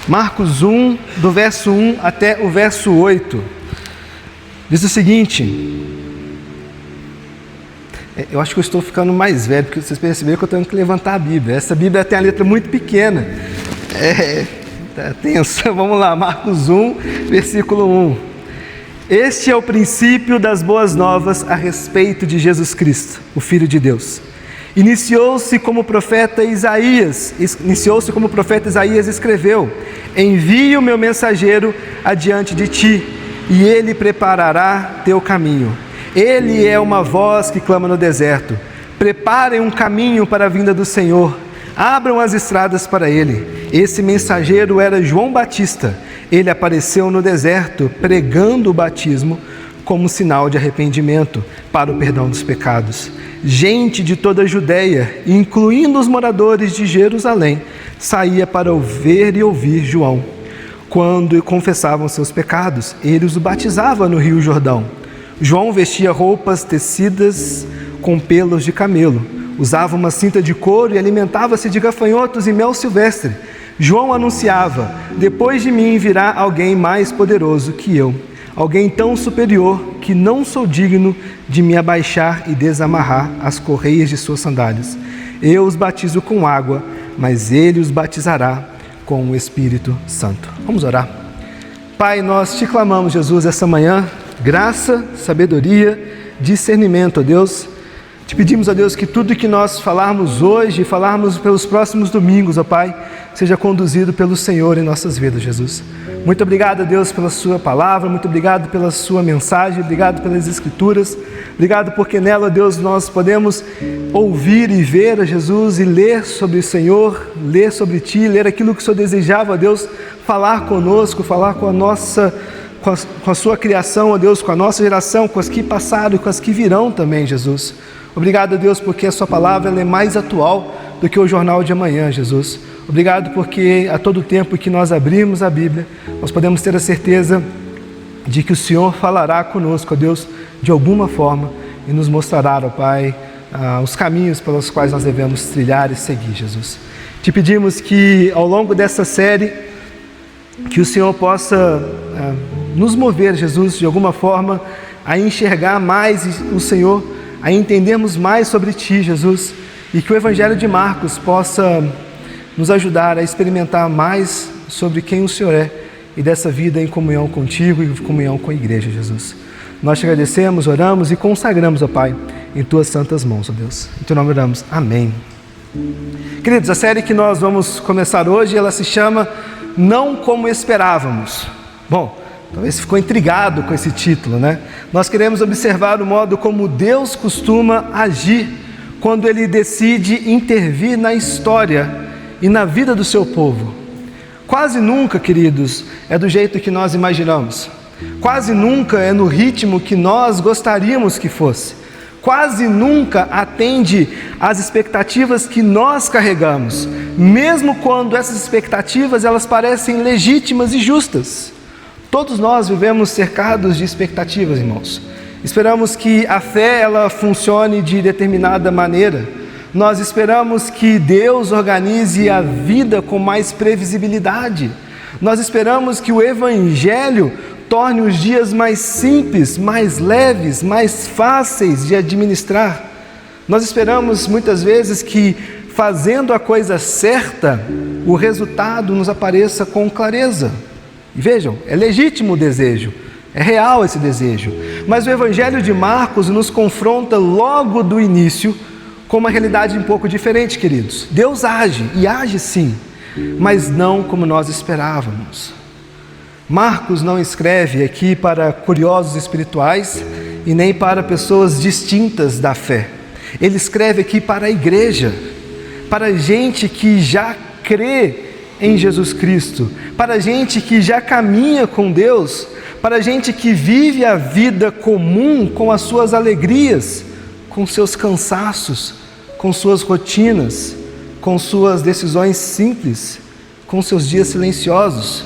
Marcos 1, do verso 1 até o verso 8. Diz o seguinte... Eu acho que eu estou ficando mais velho, porque vocês perceberam que eu tenho que levantar a Bíblia. Essa Bíblia tem a letra muito pequena. Tá tensa. Vamos lá, Marcos 1, versículo 1. Este é o princípio das boas novas a respeito de Jesus Cristo, o Filho de Deus. Iniciou-se como o profeta Isaías escreveu: envio o meu mensageiro adiante de ti, e ele preparará teu caminho. Ele é uma voz que clama no deserto: preparem um caminho para a vinda do Senhor, abram as estradas para ele. Esse mensageiro era João Batista. Ele apareceu no deserto pregando o batismo como sinal de arrependimento para o perdão dos pecados. Gente de toda a Judeia, incluindo os moradores de Jerusalém, saía para ver e ouvir João. Quando confessavam seus pecados, ele os batizava no Rio Jordão. João vestia roupas tecidas com pelos de camelo, usava uma cinta de couro e alimentava-se de gafanhotos e mel silvestre. João anunciava: depois de mim virá alguém mais poderoso que eu, alguém tão superior que não sou digno de me abaixar e desamarrar as correias de suas sandálias. Eu os batizo com água, mas ele os batizará com o Espírito Santo. Vamos orar. Pai, nós te clamamos, Jesus, essa manhã, graça, sabedoria, discernimento, ó Deus. Te pedimos, ó Deus, que tudo que nós falarmos hoje, falarmos pelos próximos domingos, ó Pai, seja conduzido pelo Senhor em nossas vidas, Jesus. Muito obrigado, Deus, pela sua palavra, muito obrigado pela sua mensagem, obrigado pelas Escrituras, obrigado porque nela, Deus, nós podemos ouvir e ver a Jesus e ler sobre o Senhor, ler sobre Ti, ler aquilo que o Senhor desejava, ó Deus, falar conosco, falar com a sua criação, ó Deus, com a nossa geração, com as que passaram e com as que virão também, Jesus. Obrigado, Deus, porque a sua palavra ela é mais atual do que o jornal de amanhã, Jesus. Obrigado porque a todo tempo que nós abrimos a Bíblia, nós podemos ter a certeza de que o Senhor falará conosco, ó Deus, de alguma forma e nos mostrará, ó Pai, os caminhos pelos quais nós devemos trilhar e seguir, Jesus. Te pedimos que ao longo dessa série, que o Senhor possa nos mover, Jesus, de alguma forma, a enxergar mais o Senhor, a entendermos mais sobre Ti, Jesus, e que o Evangelho de Marcos possa nos ajudar a experimentar mais sobre quem o Senhor é e dessa vida em comunhão contigo e em comunhão com a igreja, Jesus. Nós te agradecemos, oramos e consagramos, ó Pai, em Tuas santas mãos, ó Deus. Em Teu nome oramos. Amém. Queridos, a série que nós vamos começar hoje, ela se chama Não Como Esperávamos. Bom, talvez ficou intrigado com esse título, né? Nós queremos observar o modo como Deus costuma agir quando Ele decide intervir na história e na vida do seu povo. Quase nunca, queridos, é do jeito que nós imaginamos. Quase nunca é no ritmo que nós gostaríamos que fosse. Quase nunca atende às expectativas que nós carregamos, mesmo quando essas expectativas elas parecem legítimas e justas. Todos nós vivemos cercados de expectativas, irmãos. Esperamos que a fé ela funcione de determinada maneira. Nós esperamos que Deus organize a vida com mais previsibilidade. Nós esperamos que o Evangelho torne os dias mais simples, mais leves, mais fáceis de administrar. Nós esperamos muitas vezes que, fazendo a coisa certa, o resultado nos apareça com clareza. E vejam, é legítimo o desejo, é real esse desejo. Mas o Evangelho de Marcos nos confronta logo do início com uma realidade um pouco diferente, queridos. Deus age, e age sim, mas não como nós esperávamos. Marcos não escreve aqui para curiosos espirituais e nem para pessoas distintas da fé. Ele escreve aqui para a igreja, para gente que já crê em Jesus Cristo, para gente que já caminha com Deus, para gente que vive a vida comum com as suas alegrias, com seus cansaços, com suas rotinas, com suas decisões simples, com seus dias silenciosos.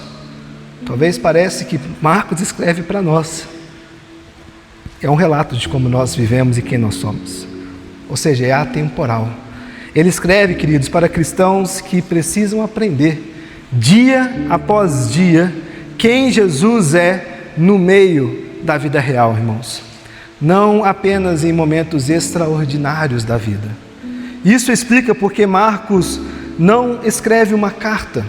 Talvez pareça que Marcos escreve para nós. É um relato de como nós vivemos e quem nós somos. Ou seja, é atemporal. Ele escreve, queridos, para cristãos que precisam aprender dia após dia, quem Jesus é no meio da vida real, irmãos. Não apenas em momentos extraordinários da vida. Isso explica porque Marcos não escreve uma carta.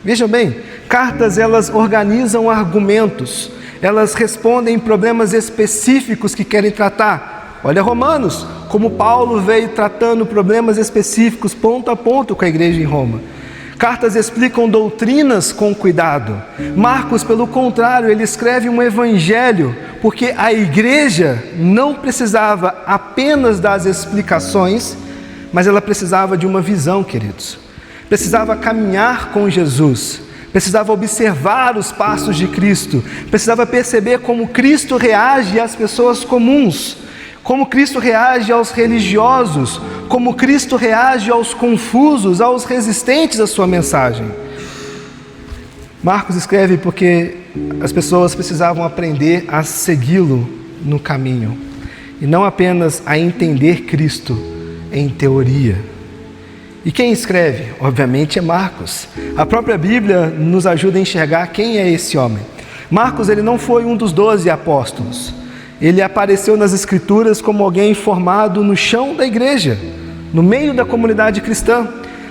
Vejam bem, cartas elas organizam argumentos, elas respondem problemas específicos que querem tratar. Olha Romanos, como Paulo veio tratando problemas específicos ponto a ponto com a igreja em Roma. Cartas explicam doutrinas com cuidado. Marcos, pelo contrário, ele escreve um evangelho, porque a igreja não precisava apenas das explicações, mas ela precisava de uma visão, queridos. Precisava caminhar com Jesus, precisava observar os passos de Cristo, precisava perceber como Cristo reage às pessoas comuns, como Cristo reage aos religiosos, como Cristo reage aos confusos, aos resistentes à sua mensagem. Marcos escreve porque as pessoas precisavam aprender a segui-lo no caminho, e não apenas a entender Cristo em teoria. E quem escreve? Obviamente é Marcos. A própria Bíblia nos ajuda a enxergar quem é esse homem. Marcos, ele não foi um dos 12 apóstolos. Ele apareceu nas Escrituras como alguém formado no chão da igreja, no meio da comunidade cristã.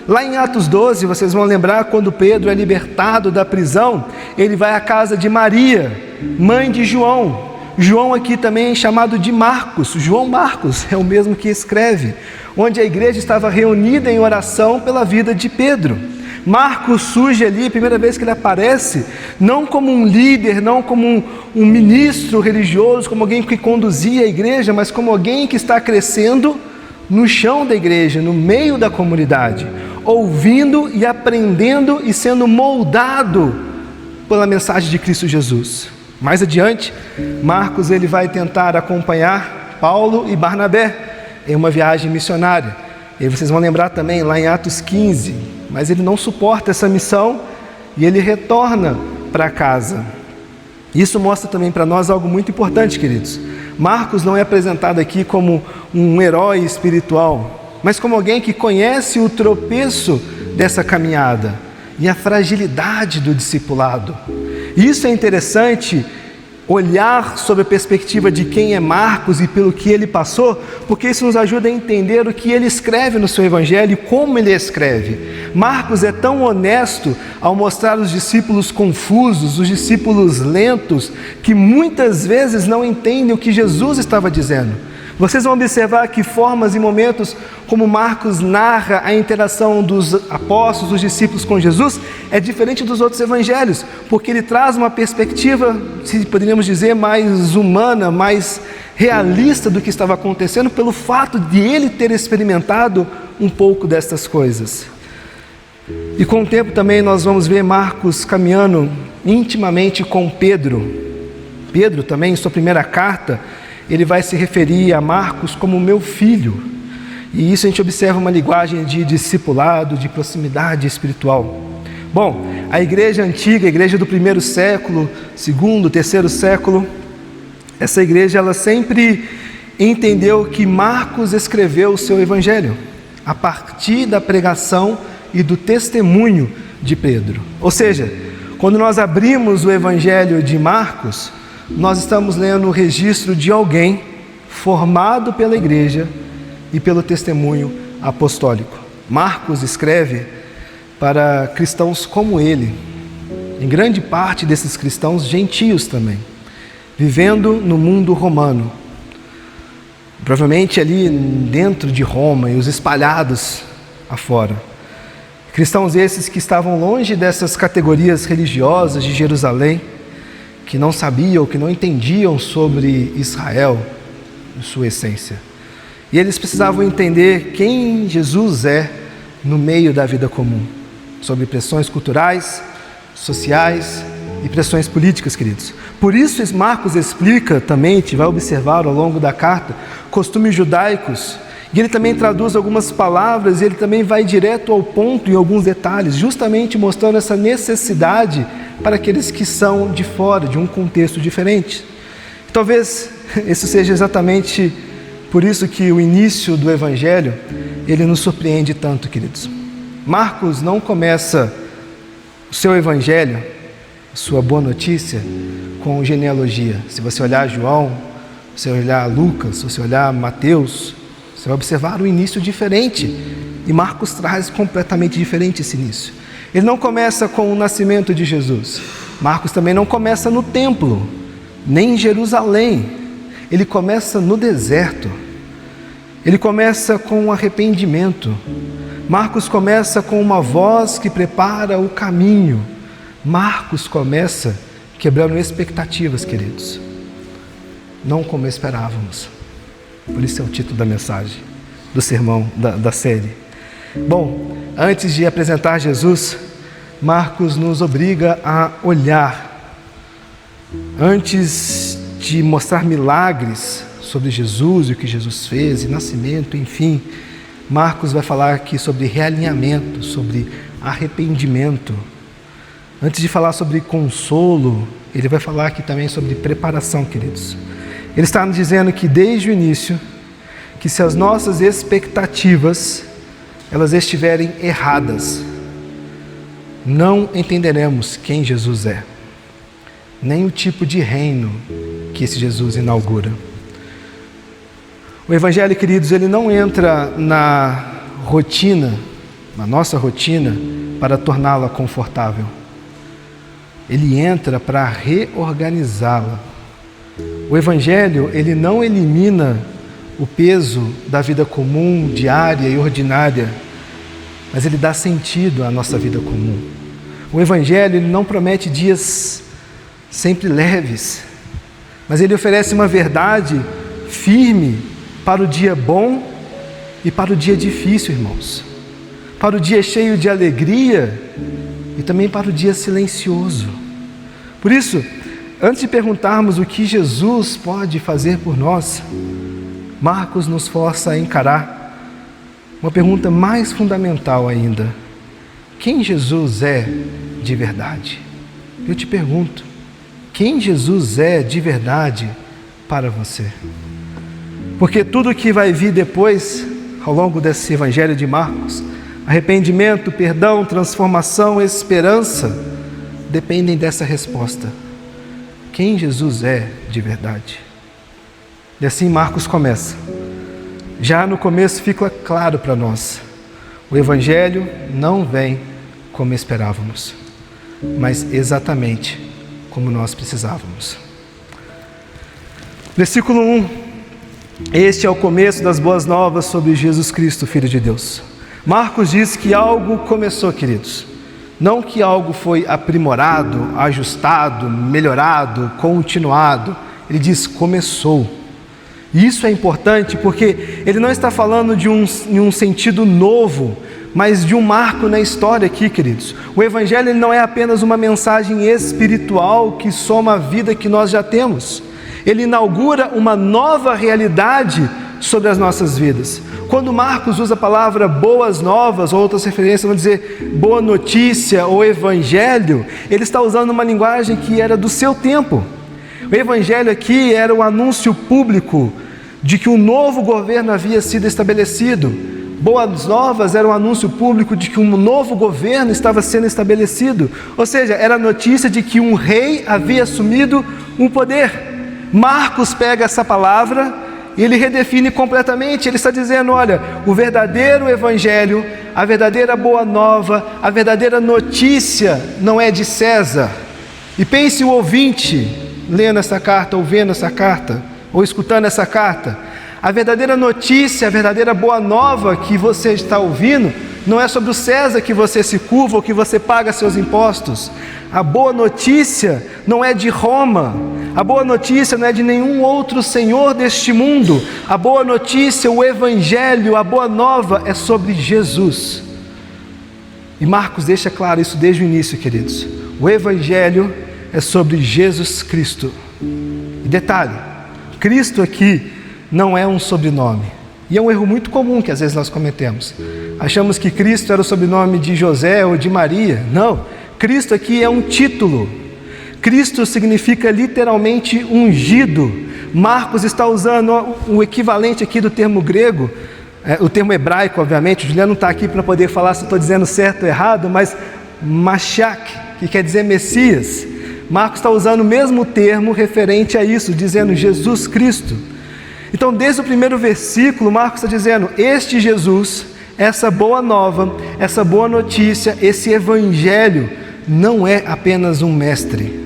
Lá em Atos 12, vocês vão lembrar, quando Pedro é libertado da prisão, ele vai à casa de Maria, mãe de João. João aqui também é chamado de Marcos. João Marcos é o mesmo que escreve, onde a igreja estava reunida em oração pela vida de Pedro. Marcos surge ali, a primeira vez que ele aparece, não como um líder, não como um ministro religioso, como alguém que conduzia a igreja, mas como alguém que está crescendo no chão da igreja, no meio da comunidade, ouvindo e aprendendo e sendo moldado pela mensagem de Cristo Jesus. Mais adiante, Marcos ele vai tentar acompanhar Paulo e Barnabé em uma viagem missionária. E vocês vão lembrar também lá em Atos 15, mas ele não suporta essa missão e ele retorna para casa. Isso mostra também para nós algo muito importante, queridos. Marcos não é apresentado aqui como um herói espiritual, mas como alguém que conhece o tropeço dessa caminhada e a fragilidade do discipulado. Isso é interessante, olhar sob a perspectiva de quem é Marcos e pelo que ele passou, porque isso nos ajuda a entender o que ele escreve no seu evangelho e como ele escreve. Marcos é tão honesto ao mostrar os discípulos confusos, os discípulos lentos, que muitas vezes não entendem o que Jesus estava dizendo. Vocês vão observar que formas e momentos como Marcos narra a interação dos apóstolos, dos discípulos com Jesus, é diferente dos outros evangelhos, porque ele traz uma perspectiva, se poderíamos dizer, mais humana, mais realista do que estava acontecendo, pelo fato de ele ter experimentado um pouco destas coisas. E com o tempo também nós vamos ver Marcos caminhando intimamente com Pedro. Pedro também, em sua primeira carta, ele vai se referir a Marcos como meu filho. E isso a gente observa uma linguagem de discipulado, de proximidade espiritual. Bom, a igreja antiga, a igreja do primeiro século, segundo, terceiro século, essa igreja ela sempre entendeu que Marcos escreveu o seu evangelho a partir da pregação e do testemunho de Pedro. Ou seja, quando nós abrimos o evangelho de Marcos, nós estamos lendo o registro de alguém formado pela igreja e pelo testemunho apostólico. Marcos escreve para cristãos como ele, em grande parte desses cristãos gentios também, vivendo no mundo romano, provavelmente ali dentro de Roma e os espalhados afora. Cristãos esses que estavam longe dessas categorias religiosas de Jerusalém, que não sabiam, que não entendiam sobre Israel, em sua essência. E eles precisavam entender quem Jesus é no meio da vida comum, sobre pressões culturais, sociais e pressões políticas, queridos. Por isso Marcos explica também, a gente vai observar ao longo da carta, costumes judaicos, e ele também traduz algumas palavras, e ele também vai direto ao ponto em alguns detalhes, justamente mostrando essa necessidade para aqueles que são de fora, de um contexto diferente. Talvez isso seja exatamente por isso que o início do Evangelho, ele nos surpreende tanto, queridos. Marcos não começa seu evangelho, sua boa notícia, com genealogia. Se você olhar João, se você olhar Lucas, se você olhar Mateus, você vai observar um início diferente. E Marcos traz completamente diferente esse início. Ele não começa com o nascimento de Jesus. Marcos também não começa no templo, nem em Jerusalém. Ele começa no deserto. Ele começa com um arrependimento. Marcos começa com uma voz que prepara o caminho. Marcos começa quebrando expectativas, queridos. Não como esperávamos. Por isso é o título da mensagem, do sermão, da série. Bom, antes de apresentar Jesus, Marcos nos obriga a olhar. Antes de mostrar milagres sobre Jesus e o que Jesus fez, e nascimento, enfim, Marcos vai falar aqui sobre realinhamento, sobre arrependimento. Antes de falar sobre consolo, ele vai falar aqui também sobre preparação, queridos. Ele está nos dizendo que desde o início, que se as nossas expectativas, elas estiverem erradas, não entenderemos quem Jesus é, nem o tipo de reino que esse Jesus inaugura. O Evangelho, queridos, ele não entra na rotina, na nossa rotina, para torná-la confortável. Ele entra para reorganizá-la. O Evangelho, ele não elimina o peso da vida comum, diária e ordinária, mas ele dá sentido à nossa vida comum. O Evangelho, ele não promete dias sempre leves, mas ele oferece uma verdade firme para o dia bom e para o dia difícil, irmãos. Para o dia cheio de alegria e também para o dia silencioso. Por isso, antes de perguntarmos o que Jesus pode fazer por nós, Marcos nos força a encarar uma pergunta mais fundamental ainda. Quem Jesus é de verdade? Eu te pergunto, quem Jesus é de verdade para você? Porque tudo que vai vir depois, ao longo desse Evangelho de Marcos, arrependimento, perdão, transformação, esperança, dependem dessa resposta. Quem Jesus é de verdade? E assim Marcos começa. Já no começo fica claro para nós, o Evangelho não vem como esperávamos, mas exatamente como nós precisávamos. Versículo 1. Este é o começo das boas novas sobre Jesus Cristo, Filho de Deus. Marcos diz que algo começou, queridos. Não que algo foi aprimorado, ajustado, melhorado, continuado. Ele diz começou. E isso é importante porque ele não está falando de um sentido novo, mas de um marco na história aqui, queridos. O Evangelho não é apenas uma mensagem espiritual que soma a vida que nós já temos. Ele inaugura uma nova realidade sobre as nossas vidas. Quando Marcos usa a palavra boas novas, ou outras referências vão dizer boa notícia ou evangelho, ele está usando uma linguagem que era do seu tempo. O evangelho aqui era o anúncio público de que um novo governo havia sido estabelecido. Boas novas era um anúncio público de que um novo governo estava sendo estabelecido. Ou seja, era a notícia de que um rei havia assumido um poder. Marcos pega essa palavra e ele redefine completamente. Ele está dizendo, olha, o verdadeiro evangelho, a verdadeira boa nova, a verdadeira notícia não é de César. E pense o ouvinte lendo essa carta, ou vendo essa carta, ou escutando essa carta. A verdadeira notícia, a verdadeira boa nova que você está ouvindo, não é sobre o César que você se curva ou que você paga seus impostos. A boa notícia não é de Roma. A boa notícia não é de nenhum outro senhor deste mundo. A boa notícia, o Evangelho, a boa nova é sobre Jesus. E Marcos deixa claro isso desde o início, queridos. O Evangelho é sobre Jesus Cristo. E detalhe, Cristo aqui não é um sobrenome. E é um erro muito comum que às vezes nós cometemos. Achamos que Cristo era o sobrenome de José ou de Maria. Não, Cristo aqui é um título. Cristo significa literalmente ungido. Marcos está usando o equivalente aqui do termo grego, o termo hebraico, obviamente. O Juliano não está aqui para poder falar se estou dizendo certo ou errado, mas Mashiach, que quer dizer Messias, Marcos está usando o mesmo termo referente a isso, dizendo Jesus Cristo. Então, desde o primeiro versículo, Marcos está dizendo: este Jesus, essa boa nova, essa boa notícia, esse evangelho, não é apenas um mestre,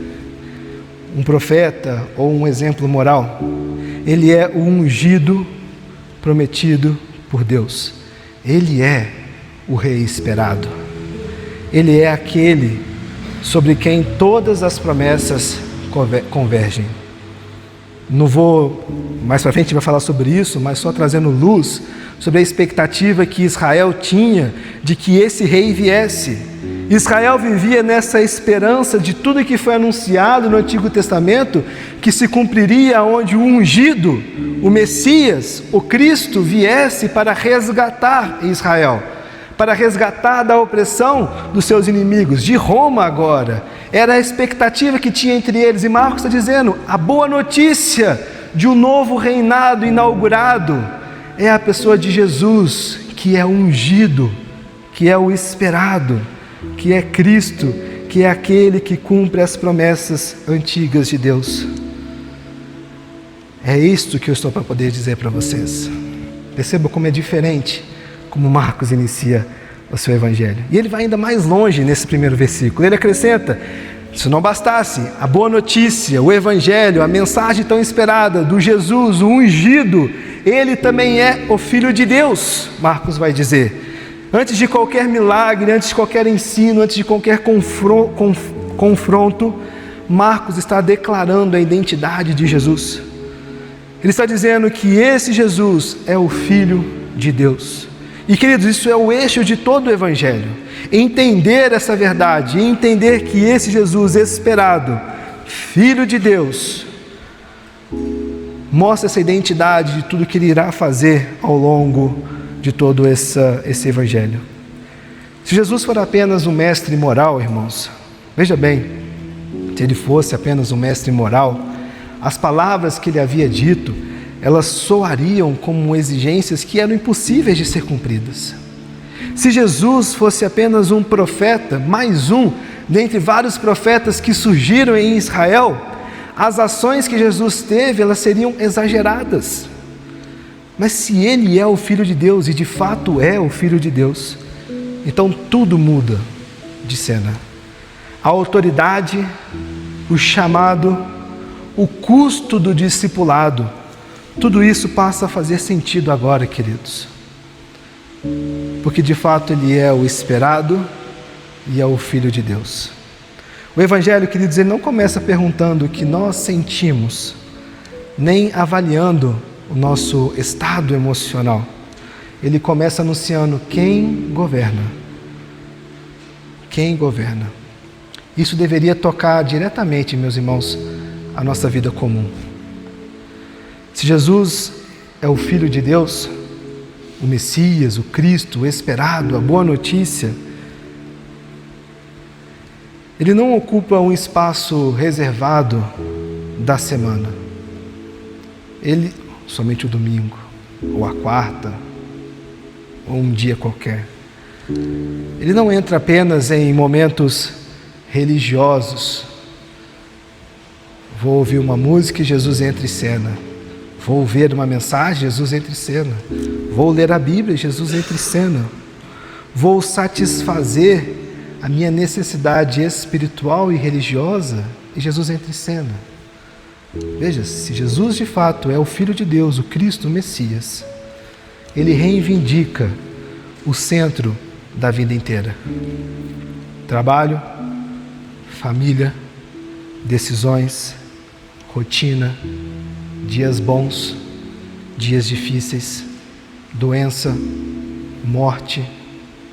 um profeta ou um exemplo moral. Ele é o ungido prometido por Deus. Ele é o rei esperado. Ele é aquele sobre quem todas as promessas convergem. Não vou, mais para frente vai falar sobre isso, mas só trazendo luz sobre a expectativa que Israel tinha de que esse rei viesse. Israel vivia nessa esperança de tudo que foi anunciado no Antigo Testamento, que se cumpriria onde o ungido, o Messias, o Cristo, viesse para resgatar Israel, para resgatar da opressão dos seus inimigos, de Roma agora. Era a expectativa que tinha entre eles, e Marcos está dizendo: a boa notícia de um novo reinado inaugurado é a pessoa de Jesus, que é ungido, que é o esperado, que é Cristo, que é aquele que cumpre as promessas antigas de Deus. É isto que eu estou para poder dizer para vocês. Perceba como é diferente como Marcos inicia o seu evangelho. E ele vai ainda mais longe nesse primeiro versículo. Ele acrescenta: se não bastasse a boa notícia, o evangelho, a mensagem tão esperada do Jesus, o ungido, ele também é o Filho de Deus, Marcos vai dizer. Antes de qualquer milagre, antes de qualquer ensino, antes de qualquer confronto, Marcos está declarando a identidade de Jesus. Ele está dizendo que esse Jesus é o Filho de Deus. E, queridos, isso é o eixo de todo o Evangelho. Entender essa verdade, entender que esse Jesus esperado, Filho de Deus, mostra essa identidade de tudo que ele irá fazer ao longo de todo esse Evangelho. Se Jesus for apenas um mestre moral, irmãos, veja bem, se ele fosse apenas um mestre moral, as palavras que ele havia dito, elas soariam como exigências que eram impossíveis de ser cumpridas. Se Jesus fosse apenas um profeta, mais um dentre vários profetas que surgiram em Israel, as ações que Jesus teve, elas seriam exageradas. Mas se ele é o Filho de Deus, e de fato é o Filho de Deus, então tudo muda de cena. A autoridade, o chamado, o custo do discipulado, tudo isso passa a fazer sentido agora, queridos. Porque de fato ele é o esperado e é o Filho de Deus. O Evangelho, queridos, ele não começa perguntando o que nós sentimos, nem avaliando o nosso estado emocional. Ele começa anunciando quem governa. Quem governa. Isso deveria tocar diretamente, meus irmãos, a nossa vida comum. Se Jesus é o Filho de Deus, o Messias, o Cristo, o esperado, a boa notícia, ele não ocupa um espaço reservado da semana. Ele, somente o domingo, ou a quarta, ou um dia qualquer. Ele não entra apenas em momentos religiosos. Vou ouvir uma música e Jesus entra em cena. Vou ver uma mensagem, Jesus entra em cena. Vou ler a Bíblia, Jesus entra em cena. Vou satisfazer a minha necessidade espiritual e religiosa e Jesus entra em cena. Veja, se Jesus de fato é o Filho de Deus, o Cristo, o Messias, ele reivindica o centro da vida inteira. Trabalho, família, decisões, rotina, dias bons, dias difíceis, doença, morte,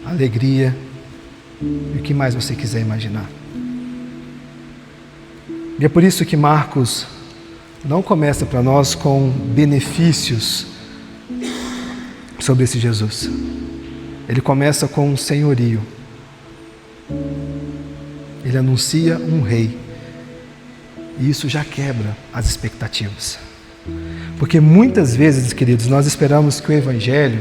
alegria e o que mais você quiser imaginar. E é por isso que Marcos não começa para nós com benefícios sobre esse Jesus. Ele começa com um senhorio. Ele anuncia um rei. E isso já quebra as expectativas. Porque muitas vezes, queridos, nós esperamos que o Evangelho,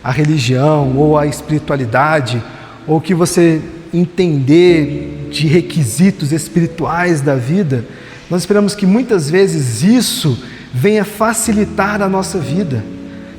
a religião ou a espiritualidade, ou o que você entender de requisitos espirituais da vida, nós esperamos que muitas vezes isso venha facilitar a nossa vida.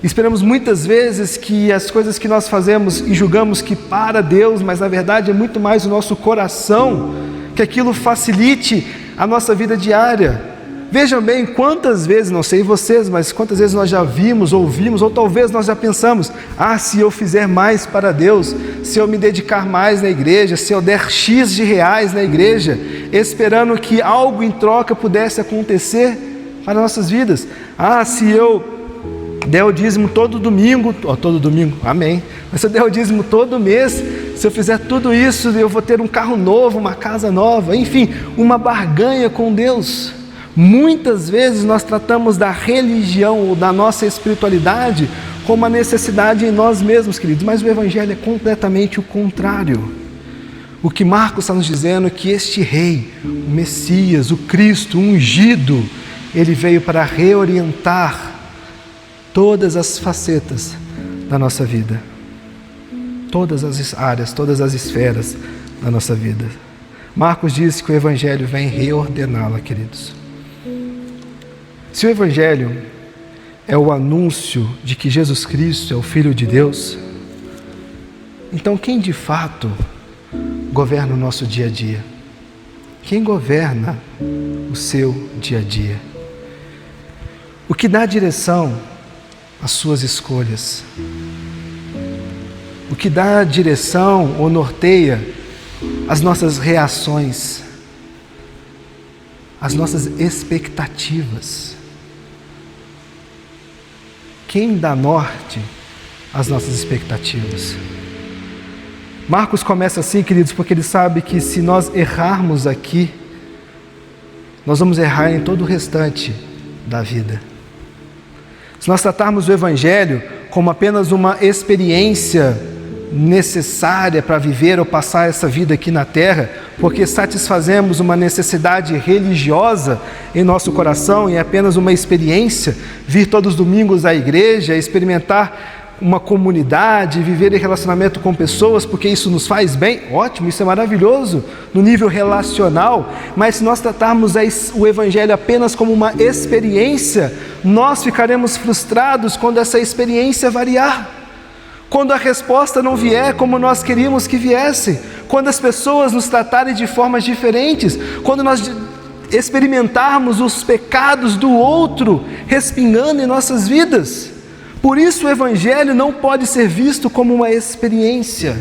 Esperamos muitas vezes que as coisas que nós fazemos e julgamos que para Deus, mas na verdade é muito mais o nosso coração, que aquilo facilite a nossa vida diária. Vejam bem quantas vezes, não sei vocês, mas quantas vezes nós já vimos, ouvimos, ou talvez nós já pensamos: se eu fizer mais para Deus, se eu me dedicar mais na igreja, se eu der X de reais na igreja, esperando que algo em troca pudesse acontecer para nossas vidas. Se eu der o dízimo todo domingo, amém, mas se eu der o dízimo todo mês, se eu fizer tudo isso, eu vou ter um carro novo, uma casa nova, enfim, uma barganha com Deus. Muitas vezes nós tratamos da religião ou da nossa espiritualidade como uma necessidade em nós mesmos, queridos, mas o Evangelho é completamente o contrário. O que Marcos está nos dizendo é que este Rei, o Messias, o Cristo, o ungido, ele veio para reorientar todas as facetas da nossa vida, todas as áreas, todas as esferas da nossa vida. Marcos diz que o Evangelho vem reordená-la, queridos. Se o Evangelho é o anúncio de que Jesus Cristo é o Filho de Deus, então quem de fato governa o nosso dia a dia? Quem governa o seu dia a dia? O que dá direção às suas escolhas? O que dá direção ou norteia as nossas reações, as nossas expectativas? Quem dá norte às nossas expectativas? Marcos começa assim, queridos, porque ele sabe que se nós errarmos aqui, nós vamos errar em todo o restante da vida. Se nós tratarmos o Evangelho como apenas uma experiência necessária para viver ou passar essa vida aqui na terra, porque satisfazemos uma necessidade religiosa em nosso coração e é apenas uma experiência, vir todos os domingos à igreja, experimentar uma comunidade, viver em relacionamento com pessoas, porque isso nos faz bem, ótimo, isso é maravilhoso no nível relacional, mas se nós tratarmos o Evangelho apenas como uma experiência, nós ficaremos frustrados quando essa experiência variar, quando a resposta não vier como nós queríamos que viesse, quando as pessoas nos tratarem de formas diferentes, quando nós experimentarmos os pecados do outro respingando em nossas vidas. Por isso o Evangelho não pode ser visto como uma experiência,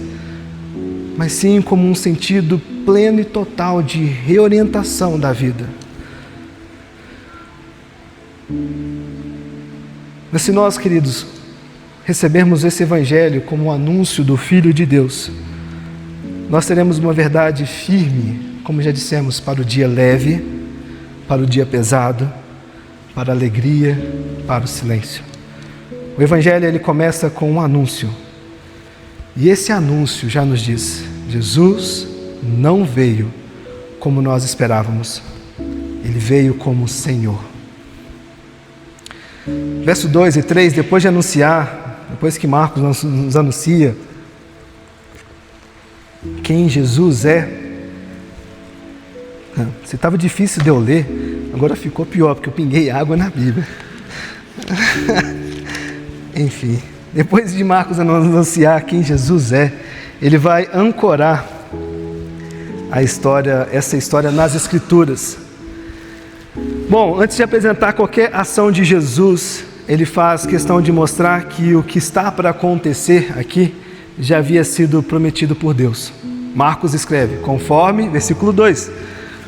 mas sim como um sentido pleno e total de reorientação da vida. Mas se nós, queridos, recebermos esse Evangelho como um anúncio do Filho de Deus, nós teremos uma verdade firme, como já dissemos, para o dia leve, para o dia pesado, para a alegria, para o silêncio. O Evangelho, ele começa com um anúncio. E esse anúncio já nos diz: Jesus não veio como nós esperávamos. Ele veio como Senhor. Verso 2 e 3, depois de anunciar, depois que Marcos nos anuncia quem Jesus é, se estava difícil de eu ler, agora ficou pior, porque eu pinguei água na Bíblia. Enfim, depois de Marcos anunciar quem Jesus é, ele vai ancorar essa história nas Escrituras. Bom, antes de apresentar qualquer ação de Jesus, ele faz questão de mostrar que o que está para acontecer aqui já havia sido prometido por Deus. Marcos escreve, conforme, versículo 2,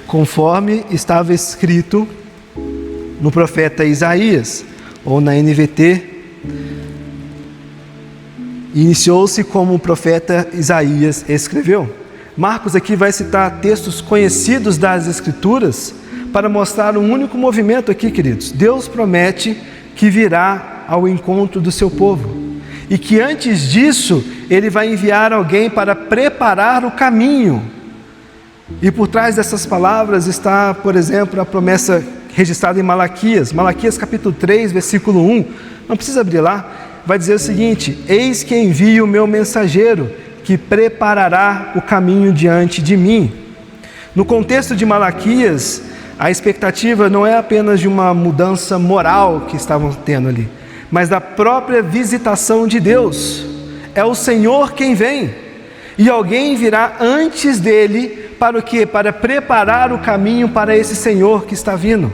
conforme estava escrito no profeta Isaías, ou na NVT, iniciou-se como o profeta Isaías escreveu. Marcos aqui vai citar textos conhecidos das Escrituras para mostrar um único movimento aqui, queridos. Deus promete que virá ao encontro do seu povo e que antes disso ele vai enviar alguém para preparar o caminho. E por trás dessas palavras está, por exemplo, a promessa registrada em Malaquias capítulo 3, versículo 1, não precisa abrir lá, vai dizer o seguinte: eis que envio o meu mensageiro, que preparará o caminho diante de mim. No contexto de Malaquias, a expectativa não é apenas de uma mudança moral que estavam tendo ali, mas da própria visitação de Deus. É o Senhor quem vem, e alguém virá antes dele para o quê? Para preparar o caminho para esse Senhor que está vindo.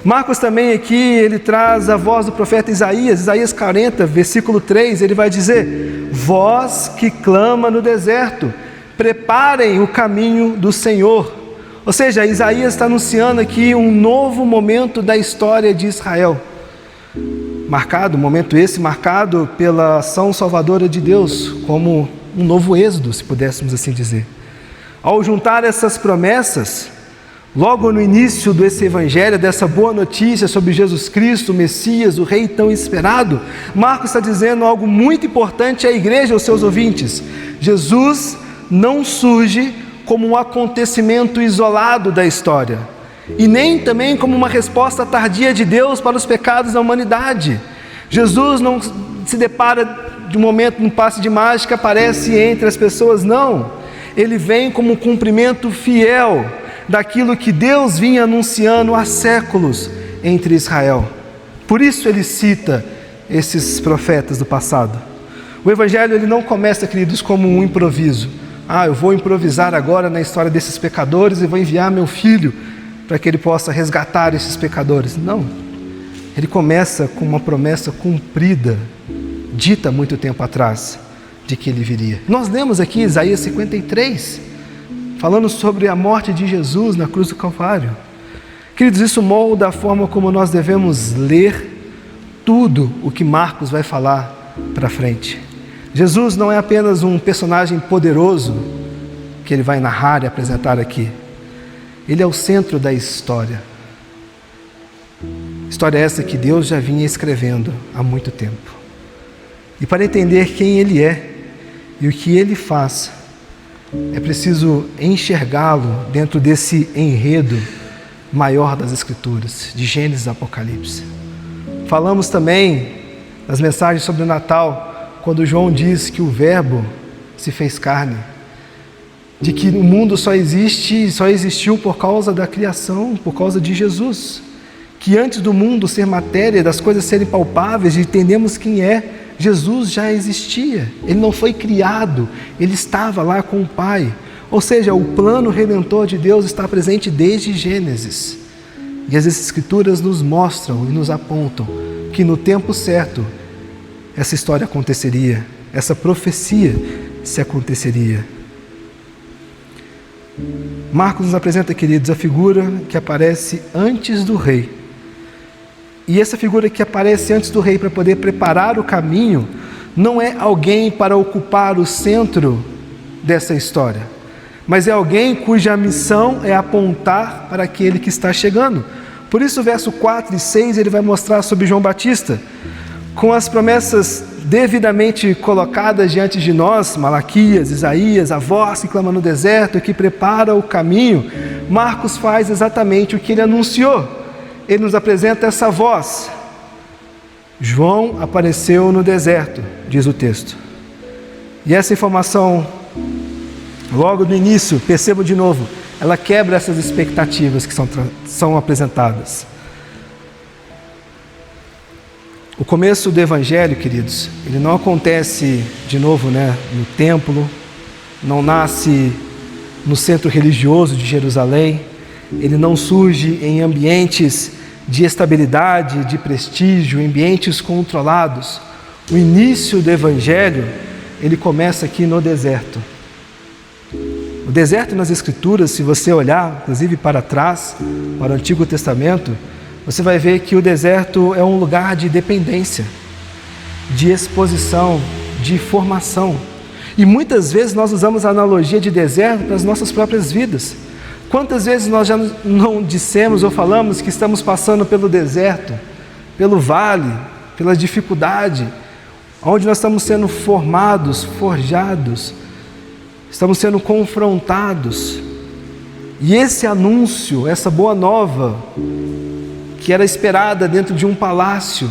Marcos também aqui, ele traz a voz do profeta Isaías 40, versículo 3, ele vai dizer: voz que clama no deserto, preparem o caminho do Senhor. Ou seja, Isaías está anunciando aqui um novo momento da história de Israel. Momento esse marcado pela ação salvadora de Deus, como um novo êxodo, se pudéssemos assim dizer. Ao juntar essas promessas, logo no início desse evangelho, dessa boa notícia sobre Jesus Cristo, o Messias, o Rei tão esperado, Marcos está dizendo algo muito importante à igreja, aos seus ouvintes. Jesus não surge como um acontecimento isolado da história, e nem também como uma resposta tardia de Deus para os pecados da humanidade. Jesus não se depara de um momento, num passe de mágica, aparece entre as pessoas, não. Ele vem como um cumprimento fiel daquilo que Deus vinha anunciando há séculos entre Israel. Por isso ele cita esses profetas do passado. O Evangelho ele não começa, queridos, como um improviso. Eu vou improvisar agora na história desses pecadores e vou enviar meu filho para que ele possa resgatar esses pecadores. Não. Ele começa com uma promessa cumprida, dita há muito tempo atrás, de que ele viria. Nós lemos aqui Isaías 53, falando sobre a morte de Jesus na cruz do Calvário. Queridos, isso molda a forma como nós devemos ler tudo o que Marcos vai falar para frente. Jesus não é apenas um personagem poderoso que ele vai narrar e apresentar aqui. Ele é o centro da história. História essa que Deus já vinha escrevendo há muito tempo. E para entender quem ele é e o que ele faz, é preciso enxergá-lo dentro desse enredo maior das Escrituras, de Gênesis a Apocalipse. Falamos também nas mensagens sobre o Natal, quando João diz que o Verbo se fez carne, de que o mundo só existiu por causa da criação, por causa de Jesus, que antes do mundo ser matéria, das coisas serem palpáveis, e entendemos quem é, Jesus já existia, ele não foi criado, ele estava lá com o Pai. Ou seja, o plano redentor de Deus está presente desde Gênesis. E as Escrituras nos mostram e nos apontam que no tempo certo essa história aconteceria, essa profecia se aconteceria. Marcos nos apresenta, queridos, a figura que aparece antes do rei. E essa figura que aparece antes do rei para poder preparar o caminho, não é alguém para ocupar o centro dessa história, mas é alguém cuja missão é apontar para aquele que está chegando. Por isso o verso 4 e 6 ele vai mostrar sobre João Batista, com as promessas devidamente colocadas diante de nós, Malaquias, Isaías, a voz que clama no deserto, que prepara o caminho. Marcos faz exatamente o que ele anunciou. Ele nos apresenta essa voz. João apareceu no deserto, diz o texto. E essa informação, logo no início, percebo de novo, ela quebra essas expectativas que são apresentadas. O começo do Evangelho, queridos, ele não acontece de novo, no templo, não nasce no centro religioso de Jerusalém, ele não surge em ambientes de estabilidade, de prestígio, ambientes controlados. O início do Evangelho, ele começa aqui no deserto. O deserto nas Escrituras, se você olhar, inclusive para trás, para o Antigo Testamento, você vai ver que o deserto é um lugar de dependência, de exposição, de formação. E muitas vezes nós usamos a analogia de deserto para as nossas próprias vidas. Quantas vezes nós já não dissemos ou falamos que estamos passando pelo deserto, pelo vale, pela dificuldade, onde nós estamos sendo formados, forjados, estamos sendo confrontados. E esse anúncio, essa boa nova, que era esperada dentro de um palácio,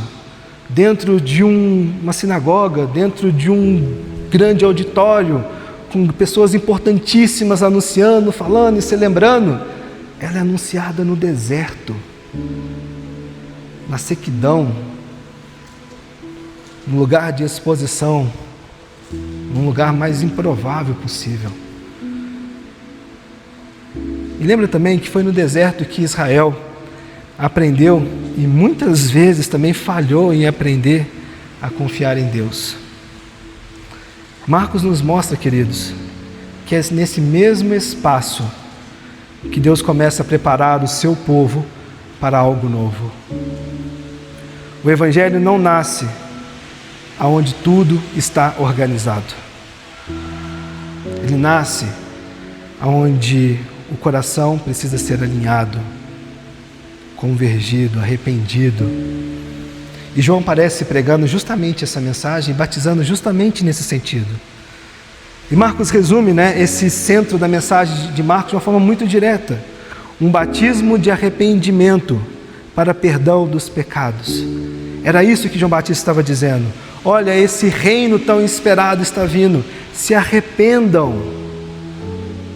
dentro de uma sinagoga, dentro de um grande auditório, com pessoas importantíssimas anunciando, falando e se lembrando, ela é anunciada no deserto, na sequidão, no lugar de exposição, num lugar mais improvável possível. E lembra também que foi no deserto que Israel aprendeu e muitas vezes também falhou em aprender a confiar em Deus. Marcos nos mostra, queridos, que é nesse mesmo espaço que Deus começa a preparar o seu povo para algo novo. O Evangelho não nasce aonde tudo está organizado. Ele nasce aonde o coração precisa ser alinhado, convergido, arrependido. E João parece pregando justamente essa mensagem, batizando justamente nesse sentido. E Marcos resume, esse centro da mensagem de Marcos de uma forma muito direta. Um batismo de arrependimento para perdão dos pecados. Era isso que João Batista estava dizendo. Olha, esse reino tão esperado está vindo. Se arrependam.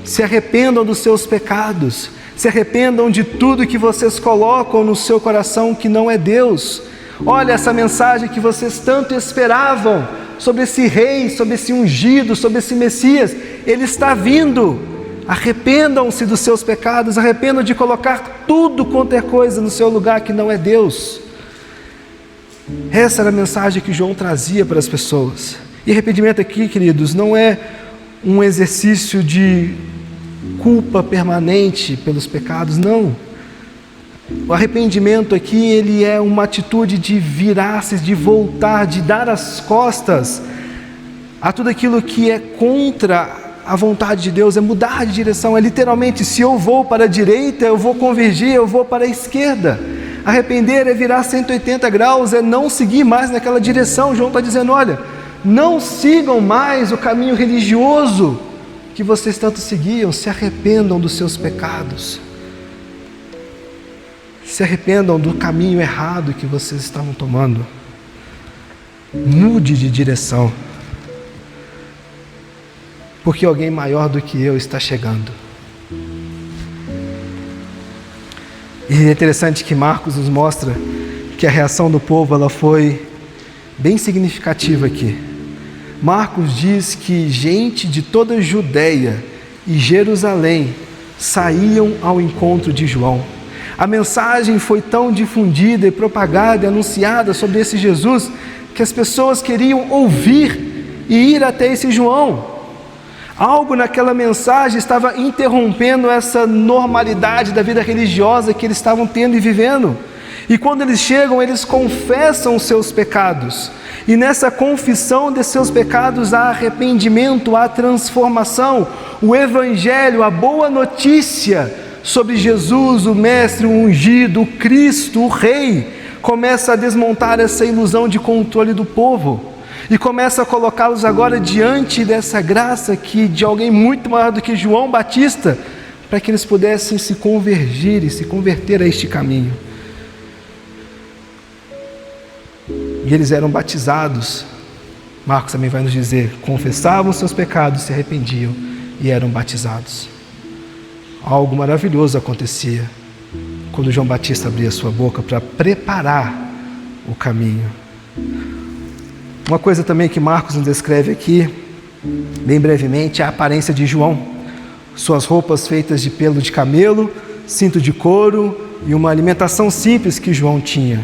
Se arrependam dos seus pecados. Se arrependam de tudo que vocês colocam no seu coração que não é Deus. Olha essa mensagem que vocês tanto esperavam sobre esse rei, sobre esse ungido, sobre esse Messias. Ele está vindo. Arrependam-se dos seus pecados, arrependam de colocar tudo quanto é coisa no seu lugar que não é Deus. Essa era a mensagem que João trazia para as pessoas. E arrependimento aqui, queridos, não é um exercício de culpa permanente pelos pecados, não. O arrependimento aqui, ele é uma atitude de virar-se, de voltar, de dar as costas a tudo aquilo que é contra a vontade de Deus, é mudar de direção, é literalmente, se eu vou para a direita, eu vou convergir, eu vou para a esquerda. Arrepender é virar 180 graus, é não seguir mais naquela direção. João está dizendo, olha, não sigam mais o caminho religioso que vocês tanto seguiam, se arrependam dos seus pecados. Se arrependam do caminho errado que vocês estavam tomando. Mude de direção. Porque alguém maior do que eu está chegando. E é interessante que Marcos nos mostra que a reação do povo ela foi bem significativa aqui. Marcos diz que gente de toda a Judeia e Jerusalém saíam ao encontro de João. A mensagem foi tão difundida e propagada e anunciada sobre esse Jesus que as pessoas queriam ouvir e ir até esse João. Algo naquela mensagem estava interrompendo essa normalidade da vida religiosa que eles estavam tendo e vivendo. E quando eles chegam, eles confessam os seus pecados. E nessa confissão de seus pecados há arrependimento, há transformação. O Evangelho, a boa notícia sobre Jesus, o Mestre, o ungido, o Cristo, o Rei, começa a desmontar essa ilusão de controle do povo. E começa a colocá-los agora diante dessa graça que de alguém muito maior do que João Batista, para que eles pudessem se convergir e se converter a este caminho. E eles eram batizados. Marcos também vai nos dizer, confessavam seus pecados, se arrependiam e eram batizados. Algo maravilhoso acontecia quando João Batista abria sua boca para preparar o caminho. Uma coisa também que Marcos nos descreve aqui, bem brevemente, é a aparência de João. Suas roupas feitas de pelo de camelo, cinto de couro e uma alimentação simples que João tinha.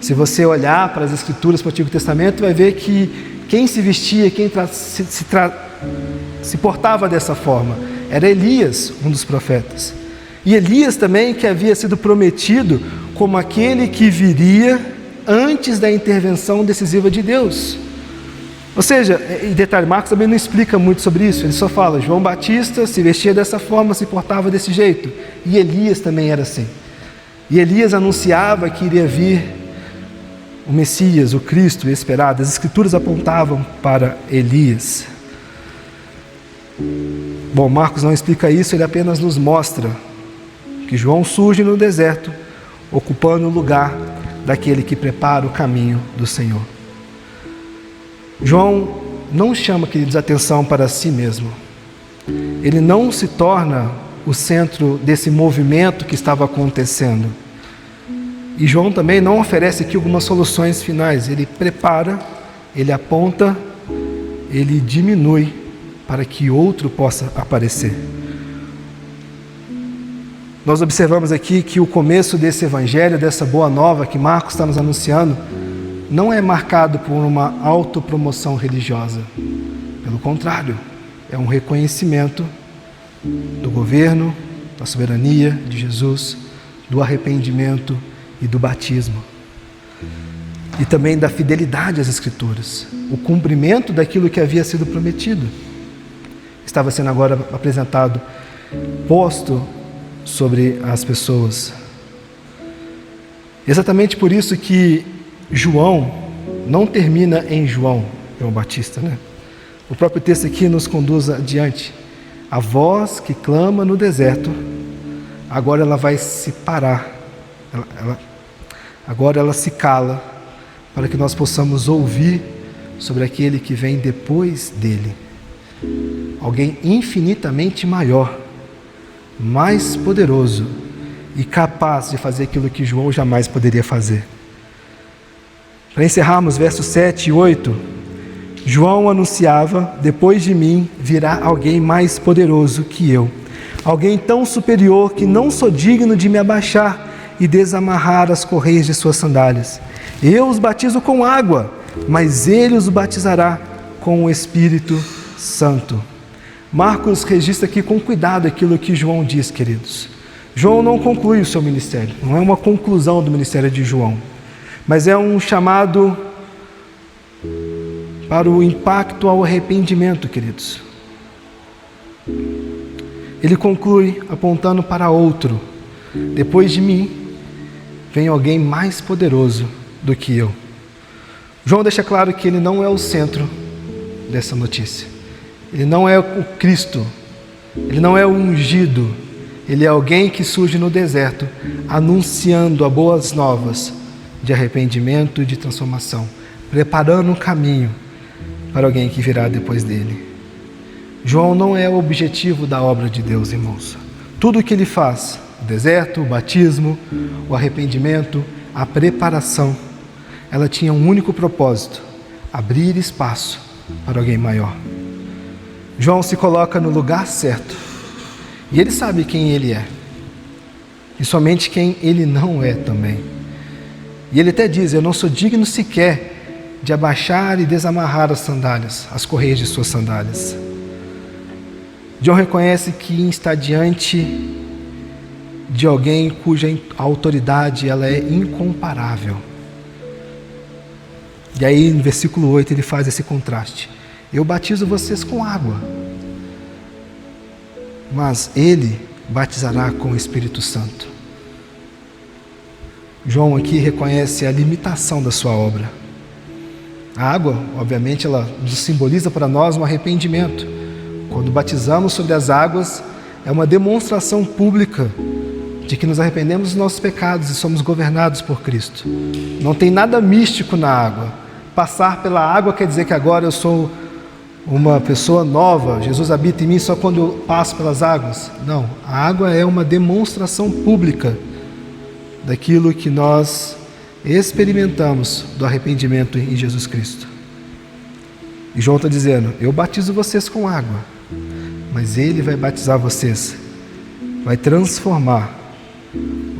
Se você olhar para as Escrituras, para o Antigo Testamento, vai ver que quem se vestia, quem se portava dessa forma, era Elias, um dos profetas. E Elias também, que havia sido prometido como aquele que viria antes da intervenção decisiva de Deus. Ou seja, e detalhe, Marcos também não explica muito sobre isso, ele só fala, João Batista se vestia dessa forma, se portava desse jeito, e Elias também era assim. E Elias anunciava que iria vir o Messias, o Cristo esperado. As Escrituras apontavam para Elias. Bom, Marcos não explica isso, ele apenas nos mostra que João surge no deserto, ocupando o lugar daquele que prepara o caminho do Senhor. João não chama, queridos, atenção para si mesmo. Ele não se torna o centro desse movimento que estava acontecendo. E João também não oferece aqui algumas soluções finais. Ele prepara, ele aponta, ele diminui para que outro possa aparecer. Nós observamos aqui que o começo desse evangelho, dessa boa nova que Marcos está nos anunciando, não é marcado por uma autopromoção religiosa. Pelo contrário, é um reconhecimento do governo, da soberania de Jesus, do arrependimento e do batismo. E também da fidelidade às Escrituras. O cumprimento daquilo que havia sido prometido estava sendo agora apresentado, posto sobre as pessoas. Exatamente por isso que João não termina em João Batista, né? O próprio texto aqui nos conduz adiante. A voz que clama no deserto, agora ela vai se parar. Agora ela se cala, para que nós possamos ouvir sobre aquele que vem depois dele. Alguém infinitamente maior, mais poderoso e capaz de fazer aquilo que João jamais poderia fazer. Para encerrarmos, versos 7 e 8, João anunciava: depois de mim virá alguém mais poderoso que eu, alguém tão superior que não sou digno de me abaixar e desamarrar as correias de suas sandálias. Eu os batizo com água, mas ele os batizará com o Espírito Santo. Marcos registra aqui com cuidado aquilo que João diz, queridos. João não conclui o seu ministério, não é uma conclusão do ministério de João, mas é um chamado para o impacto ao arrependimento, queridos. Ele conclui apontando para outro: depois de mim vem alguém mais poderoso do que eu. João deixa claro que ele não é o centro dessa notícia. Ele não é o Cristo, ele não é o ungido, ele é alguém que surge no deserto, anunciando as boas novas de arrependimento e de transformação, preparando um caminho para alguém que virá depois dele. João não é o objetivo da obra de Deus, irmãos. Tudo o que ele faz, o deserto, o batismo, o arrependimento, a preparação, ela tinha um único propósito: abrir espaço para alguém maior. João se coloca no lugar certo, e ele sabe quem ele é, e somente quem ele não é também. E ele até diz: eu não sou digno sequer de abaixar e desamarrar as sandálias, as correias de suas sandálias. João reconhece que está diante de alguém cuja autoridade ela é incomparável. E aí no versículo 8 ele faz esse contraste: eu batizo vocês com água, mas ele batizará com o Espírito Santo. João aqui reconhece a limitação da sua obra. A água, obviamente, ela nos simboliza para nós um arrependimento. Quando batizamos sobre as águas, é uma demonstração pública de que nos arrependemos dos nossos pecados e somos governados por Cristo. Não tem nada místico na água. Passar pela água quer dizer que agora eu sou uma pessoa nova, Jesus habita em mim só quando eu passo pelas águas. Não, a água é uma demonstração pública daquilo que nós experimentamos do arrependimento em Jesus Cristo. E João está dizendo: eu batizo vocês com água, mas ele vai batizar vocês, vai transformar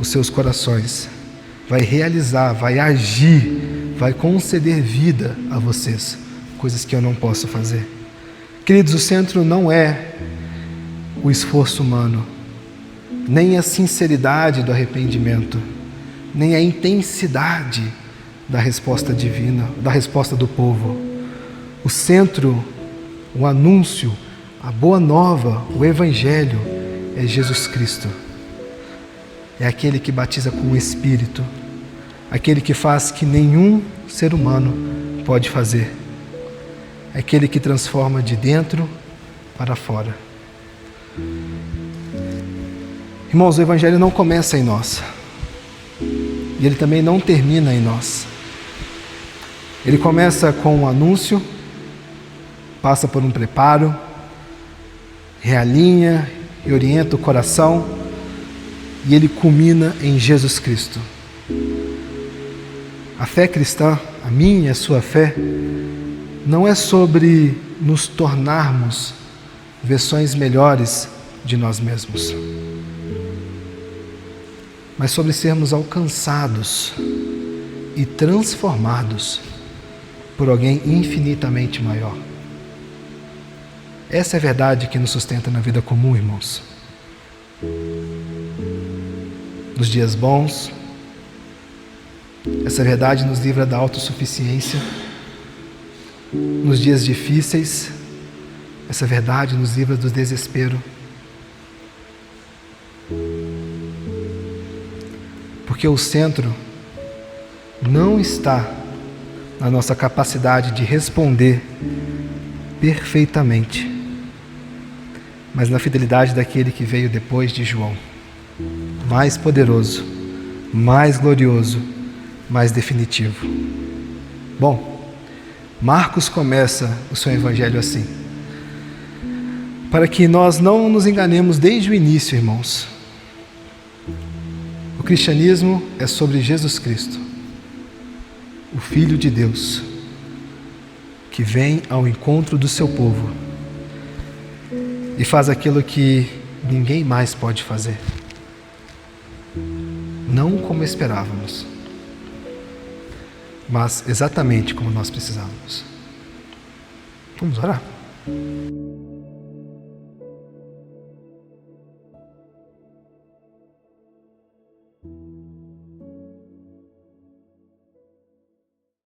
os seus corações, vai realizar, vai agir, vai conceder vida a vocês, coisas que eu não posso fazer. Queridos, o centro não é o esforço humano, nem a sinceridade do arrependimento, nem a intensidade da resposta divina, da resposta do povo. O centro, o anúncio, a boa nova, o evangelho é Jesus Cristo. É aquele que batiza com o Espírito, aquele que faz que nenhum ser humano pode fazer. É aquele que transforma de dentro para fora. Irmãos, o evangelho não começa em nós. E ele também não termina em nós. Ele começa com um anúncio, passa por um preparo, realinha e orienta o coração, e ele culmina em Jesus Cristo. A fé cristã, a minha e a sua fé, não é sobre nos tornarmos versões melhores de nós mesmos, mas sobre sermos alcançados e transformados por alguém infinitamente maior. Essa é a verdade que nos sustenta na vida comum, irmãos. Nos dias bons, essa verdade nos livra da autossuficiência. Nos dias difíceis, essa verdade nos livra do desespero. Porque o centro não está na nossa capacidade de responder perfeitamente, mas na fidelidade daquele que veio depois de João, mais poderoso, mais glorioso, mais definitivo. Bom, Marcos começa o seu evangelho assim, para que nós não nos enganemos desde o início, irmãos. O cristianismo é sobre Jesus Cristo, o Filho de Deus, que vem ao encontro do seu povo e faz aquilo que ninguém mais pode fazer. Não como esperávamos, mas exatamente como nós precisávamos. Vamos orar?